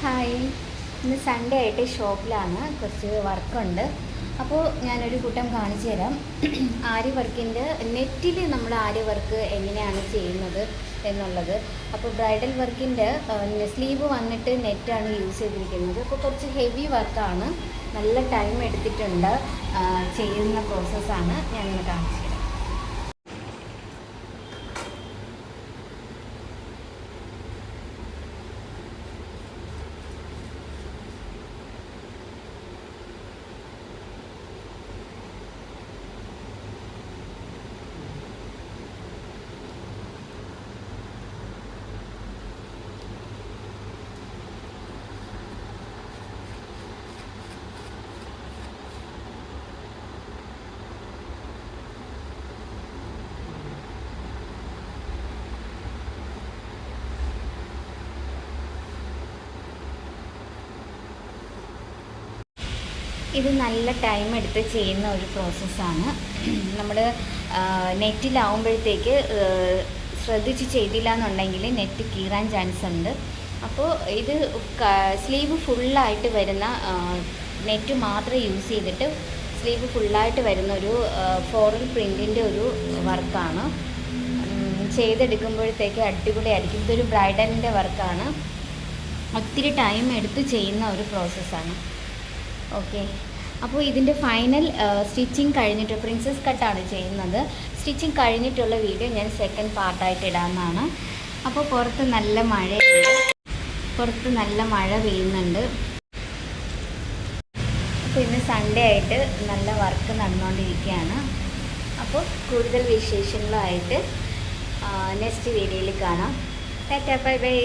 Hi, ഇന്ന് Sunday ആയിട്ട് ഷോപ്പിലാണ്, കുറച്ച് വർക്കുണ്ട്. അപ്പോൾ ഞാനൊരു കൂട്ടം കാണിച്ചു തരാം. ആരി വർക്കിൻ്റെ നെറ്റിൽ നമ്മൾ ആരി വർക്ക് എങ്ങനെയാണ് ചെയ്യുന്നത് എന്നുള്ളത്. അപ്പോൾ ബ്രൈഡൽ വർക്കിൻ്റെ സ്ലീവ് വന്നിട്ട് നെറ്റാണ് യൂസ് ചെയ്തിരിക്കുന്നത്. അപ്പോൾ കുറച്ച് ഹെവി വർക്കാണ്, നല്ല ടൈം എടുത്തിട്ടുണ്ട്, ചെയ്യുന്ന പ്രോസസ്സാണ് ഞാനിന്ന് കാണിച്ചു തരാം. ഇത് നല്ല ടൈം എടുത്ത് ചെയ്യുന്ന ഒരു പ്രോസസ്സാണ്. നമ്മൾ നെറ്റിലാവുമ്പോഴത്തേക്ക് ശ്രദ്ധിച്ച് ചെയ്തില്ല എന്നുണ്ടെങ്കിൽ നെറ്റ് കീറാൻ ചാൻസ് ഉണ്ട്. അപ്പോൾ ഇത് സ്ലീവ് ഫുള്ളായിട്ട് വരുന്ന നെറ്റ് മാത്രം യൂസ് ചെയ്തിട്ട് സ്ലീവ് ഫുള്ളായിട്ട് വരുന്ന ഒരു ഫ്ലോറൽ പ്രിൻറ്റിൻ്റെ ഒരു വർക്കാണ്. ചെയ്തെടുക്കുമ്പോഴത്തേക്ക് അടിപൊളിയായിരിക്കും. ഇതൊരു ബ്രൈഡലിൻ്റെ വർക്കാണ്, ഒത്തിരി ടൈം എടുത്ത് ചെയ്യുന്ന ഒരു പ്രോസസ്സാണ്. ഓക്കെ, അപ്പോൾ ഇതിൻ്റെ ഫൈനൽ സ്റ്റിച്ചിങ് കഴിഞ്ഞിട്ട് പ്രിൻസസ് കട്ടാണ് ചെയ്യുന്നത്. സ്റ്റിച്ചിങ് കഴിഞ്ഞിട്ടുള്ള വീഡിയോ ഞാൻ സെക്കൻഡ് പാർട്ടായിട്ട് ഇടാമെന്നാണ്. അപ്പോൾ പുറത്ത് നല്ല മഴ പെയ്യുന്നുണ്ട്. അപ്പോൾ ഇന്ന് സൺഡേ ആയിട്ട് നല്ല വർക്ക് നടന്നുകൊണ്ടിരിക്കുകയാണ്. അപ്പോൾ കൂടുതൽ വിശേഷങ്ങളായിട്ട് നെക്സ്റ്റ് വീഡിയോയിൽ കാണാം. Tata, bye bye.